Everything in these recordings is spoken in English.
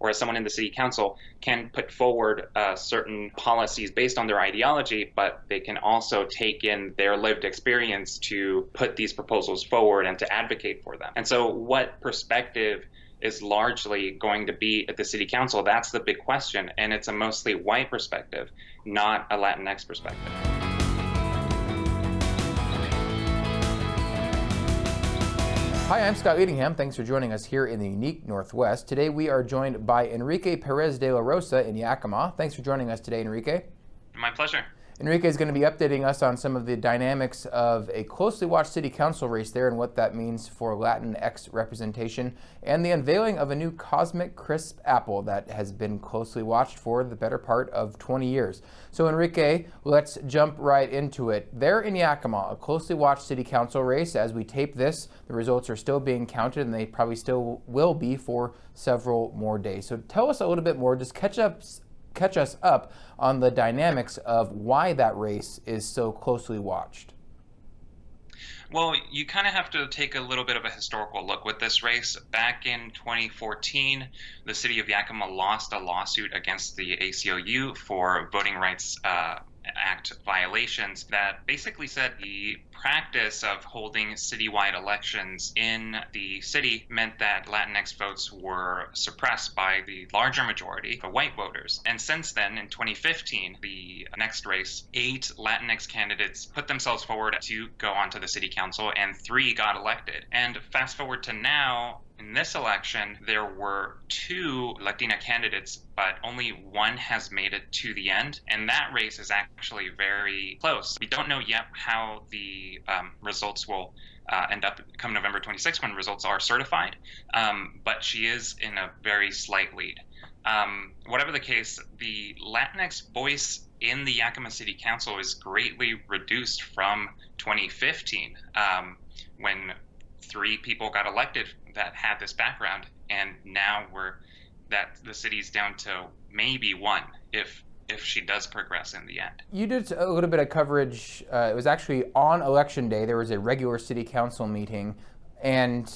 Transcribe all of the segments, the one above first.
or as someone in the city council can put forward certain policies based on their ideology, but they can also take in their lived experience to put these proposals forward and to advocate for them. And so what perspective is largely going to be at the city council? That's the big question. And it's a mostly white perspective, not a Latinx perspective. Hi, I'm Scott Leadingham. Thanks for joining us here in the unique Northwest. Today we are joined by Enrique Perez de la Rosa in Yakima. Thanks for joining us today, Enrique. My pleasure. Enrique is going to be updating us on some of the dynamics of a closely watched city council race there and what that means for Latinx representation, and the unveiling of a new Cosmic Crisp apple that has been closely watched for the better part of 20 years. So Enrique, let's jump right into it. There in Yakima, a closely watched city council race. As we tape this, the results are still being counted, and they probably still will be for several more days. So tell us a little bit more, just catch us up on the dynamics of why that race is so closely watched. Well, you kind of have to take a little bit of a historical look with this race. Back in 2014, the city of Yakima lost a lawsuit against the ACLU for voting rights Act violations that basically said the practice of holding citywide elections in the city meant that Latinx votes were suppressed by the larger majority of white voters. And since then, in 2015, the next race, 8 Latinx candidates put themselves forward to go onto the city council, and 3 got elected. And fast forward to now, in this election, there were 2 Latina candidates, but only 1 has made it to the end. And that race is actually very close. We don't know yet how the results will end up come November 26th when results are certified, but she is in a very slight lead. Whatever the case, the Latinx voice in the Yakima City Council is greatly reduced from 2015, when 3 people got elected that had this background, and now the city's down to maybe 1 if she does progress in the end. You did a little bit of coverage. It was actually on election day. There was a regular city council meeting, and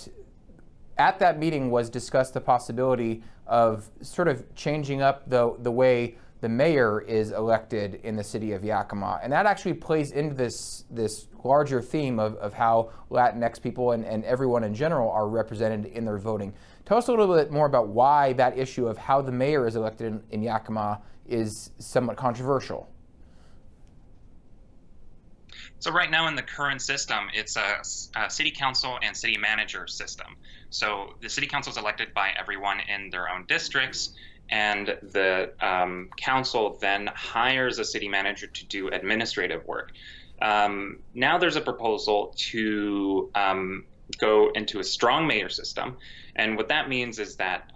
at that meeting was discussed the possibility of sort of changing up the way the mayor is elected in the city of Yakima. And that actually plays into this larger theme of how Latinx people and everyone in general are represented in their voting. Tell us a little bit more about why that issue of how the mayor is elected in Yakima is somewhat controversial. So right now in the current system, it's a city council and city manager system. So the city council is elected by everyone in their own districts, and the council then hires a city manager to do administrative work. Now there's a proposal to go into a strong mayor system, and what that means is that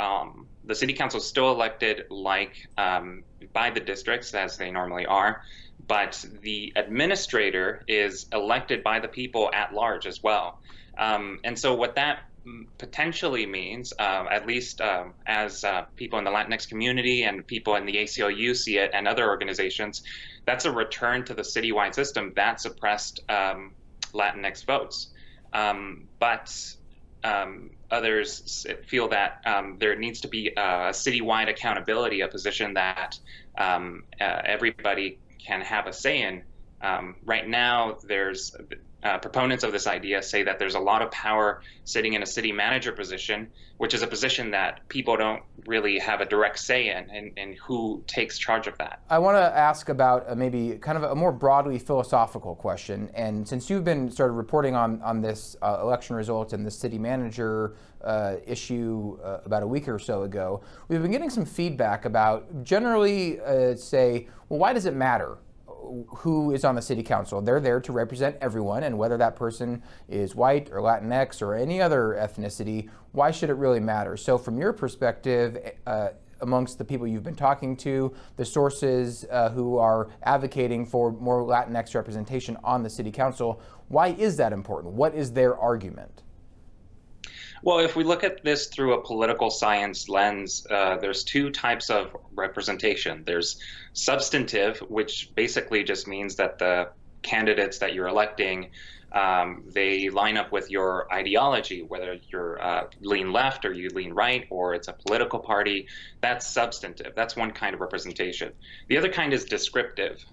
the city council is still elected by the districts as they normally are, but the administrator is elected by the people at large as well. And so what that potentially means, at least as people in the Latinx community and people in the ACLU see it and other organizations, that's a return to the citywide system that suppressed Latinx votes. But others feel that there needs to be a citywide accountability, a position that everybody can have a say in. Right now, there's proponents of this idea say that there's a lot of power sitting in a city manager position, which is a position that people don't really have a direct say in, and who takes charge of that. I want to ask about maybe kind of a more broadly philosophical question. And since you've been sort of reporting on this election results and the city manager issue about a week or so ago, we've been getting some feedback about generally say, well, why does it matter who is on the city council? They're there to represent everyone, and whether that person is white or Latinx or any other ethnicity, why should it really matter? So from your perspective, amongst the people you've been talking to, the sources who are advocating for more Latinx representation on the city council, why is that important? What is their argument? Well, if we look at this through a political science lens, there's 2 types of representation. There's substantive, which basically just means that the candidates that you're electing They line up with your ideology, whether you're lean left or you lean right, or it's a political party. That's substantive. That's one kind of representation. The other kind is descriptive.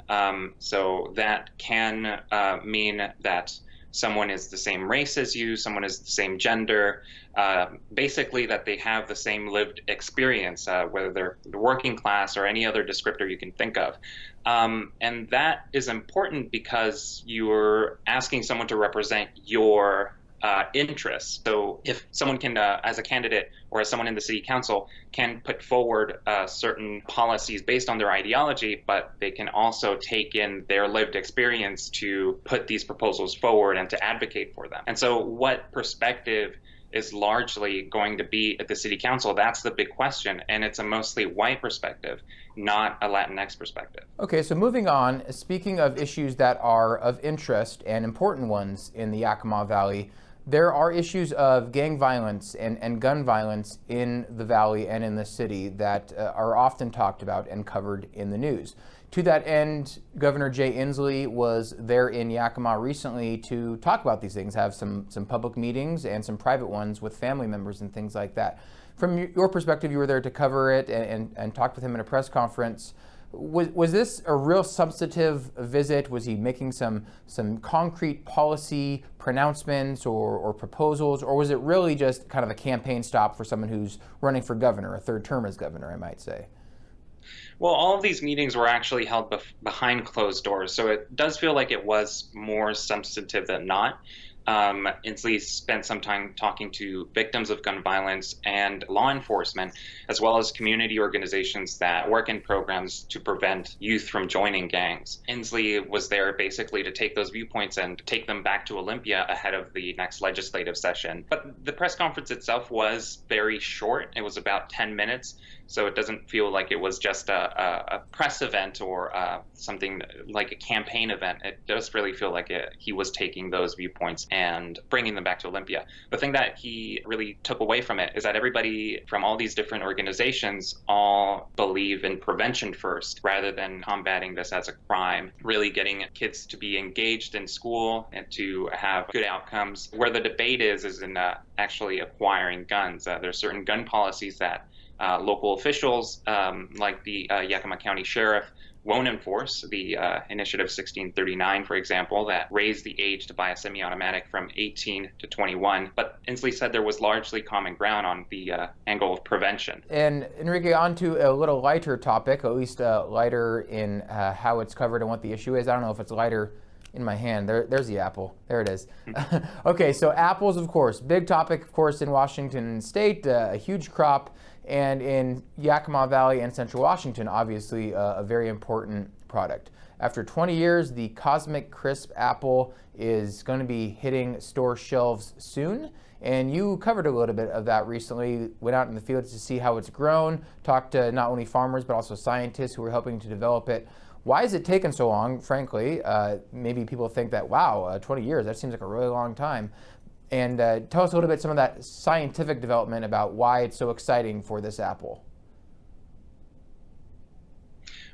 So that can mean that someone is the same race as you, someone is the same gender, basically that they have the same lived experience, whether they're the working class or any other descriptor you can think of. And that is important because you're asking someone to represent your interests. So if someone can, as a candidate or as someone in the city council, can put forward certain policies based on their ideology, but they can also take in their lived experience to put these proposals forward and to advocate for them. And so what perspective is largely going to be at the city council? That's the big question. And it's a mostly white perspective, not a Latinx perspective. Okay, so moving on, speaking of issues that are of interest and important ones in the Yakima Valley, there are issues of gang violence and gun violence in the valley and in the city that are often talked about and covered in the news. To that end, Governor Jay Inslee was there in Yakima recently to talk about these things, have some public meetings and some private ones with family members and things like that. From your perspective, you were there to cover it and talked with him in a press conference. Was this a real substantive visit? Was he making some concrete policy pronouncements or proposals, or was it really just kind of a campaign stop for someone who's running for governor, a third term as governor, I might say? Well, all of these meetings were actually held behind closed doors, so it does feel like it was more substantive than not. Inslee spent some time talking to victims of gun violence and law enforcement, as well as community organizations that work in programs to prevent youth from joining gangs. Inslee was there basically to take those viewpoints and take them back to Olympia ahead of the next legislative session. But the press conference itself was very short. It was about 10 minutes. So it doesn't feel like it was just a press event or something like a campaign event. It does really feel like he was taking those viewpoints and bringing them back to Olympia. The thing that he really took away from it is that everybody from all these different organizations all believe in prevention first, rather than combating this as a crime, really getting kids to be engaged in school and to have good outcomes. Where the debate is in actually acquiring guns. There's certain gun policies that local officials, like the Yakima County Sheriff, won't enforce. The Initiative 1639, for example, that raised the age to buy a semi-automatic from 18 to 21. But Inslee said there was largely common ground on the angle of prevention. And Enrique, on to a little lighter topic, at least lighter in how it's covered and what the issue is. I don't know if it's lighter in my hand. There's the apple. There it is. Okay, so apples, of course, big topic, of course, in Washington State, a huge crop. And in Yakima Valley and Central Washington, obviously a very important product. After 20 years, the Cosmic Crisp apple is going to be hitting store shelves soon. And you covered a little bit of that recently, went out in the field to see how it's grown, talked to not only farmers, but also scientists who are helping to develop it. Why has it taken so long, frankly? Maybe people think that, wow, 20 years, that seems like a really long time. And tell us a little bit some of that scientific development about why it's so exciting for this apple.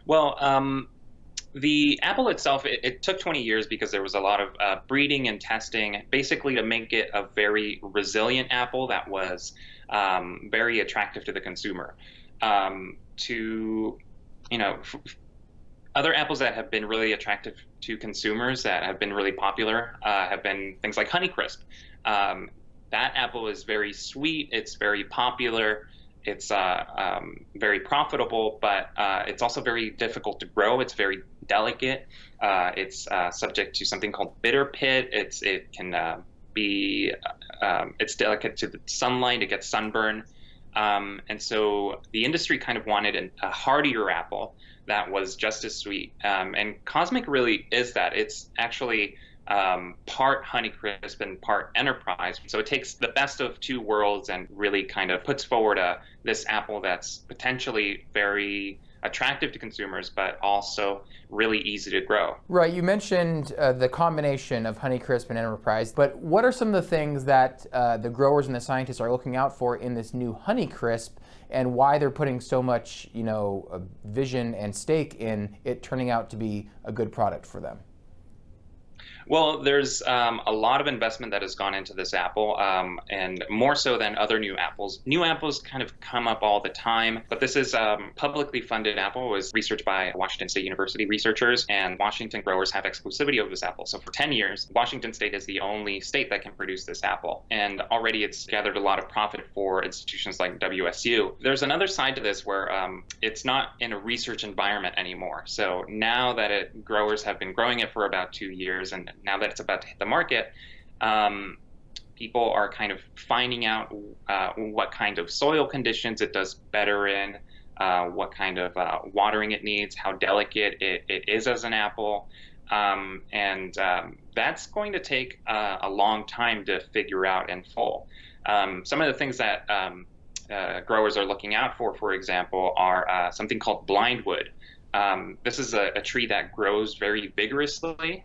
Well, the apple itself, it took 20 years because there was a lot of breeding and testing, basically to make it a very resilient apple that was very attractive to the consumer. Other apples that have been really attractive to consumers that have been really popular have been things like Honeycrisp. That apple is very sweet, it's very popular, it's very profitable, but it's also very difficult to grow. It's very delicate. It's subject to something called bitter pit. It's delicate to the sunlight. It gets sunburn. And so the industry kind of wanted a hardier apple that was just as sweet. And Cosmic really is that. It's actually part Honeycrisp and part Enterprise. So it takes the best of two worlds and really kind of puts forward this apple that's potentially very attractive to consumers, but also really easy to grow. Right, you mentioned the combination of Honeycrisp and Enterprise, but what are some of the things that the growers and the scientists are looking out for in this new Honeycrisp, and why they're putting so much, vision and stake in it turning out to be a good product for them? Well, there's a lot of investment that has gone into this apple, and more so than other new apples. New apples kind of come up all the time, but this is publicly funded apple. It was researched by Washington State University researchers, and Washington growers have exclusivity over this apple. So for 10 years, Washington State is the only state that can produce this apple, and already it's gathered a lot of profit for institutions like WSU. There's another side to this where it's not in a research environment anymore. So now that growers have been growing it for about 2 years, and now that it's about to hit the market, people are kind of finding out what kind of soil conditions it does better in, what kind of watering it needs, how delicate it is as an apple. And that's going to take a long time to figure out in full. Some of the things that growers are looking out for example, are something called blindwood. This is a tree that grows very vigorously.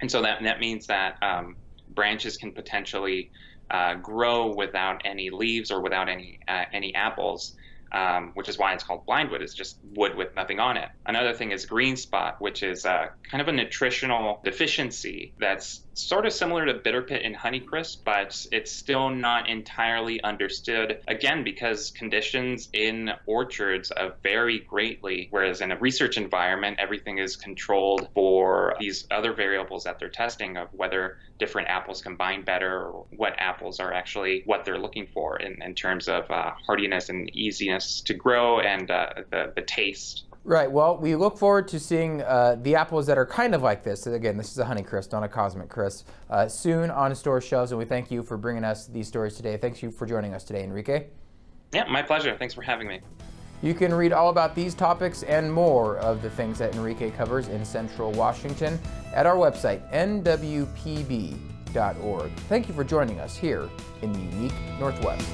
And so that means that branches can potentially grow without any leaves or without any apples, which is why it's called blindwood. It's just wood with nothing on it. Another thing is green spot, which is kind of a nutritional deficiency that's sort of similar to bitter pit and honeycrisp, but it's still not entirely understood, again, because conditions in orchards vary greatly, whereas in a research environment, everything is controlled for these other variables that they're testing of whether different apples combine better, or what apples are actually what they're looking for in terms of hardiness and easiness to grow and the taste. Right. Well, we look forward to seeing the apples that are kind of like this. Again, this is a Honeycrisp, not a Cosmic Crisp, soon on store shelves. And we thank you for bringing us these stories today. Thanks you for joining us today, Enrique. Yeah, my pleasure. Thanks for having me. You can read all about these topics and more of the things that Enrique covers in Central Washington at our website, nwpb.org. Thank you for joining us here in the unique Northwest.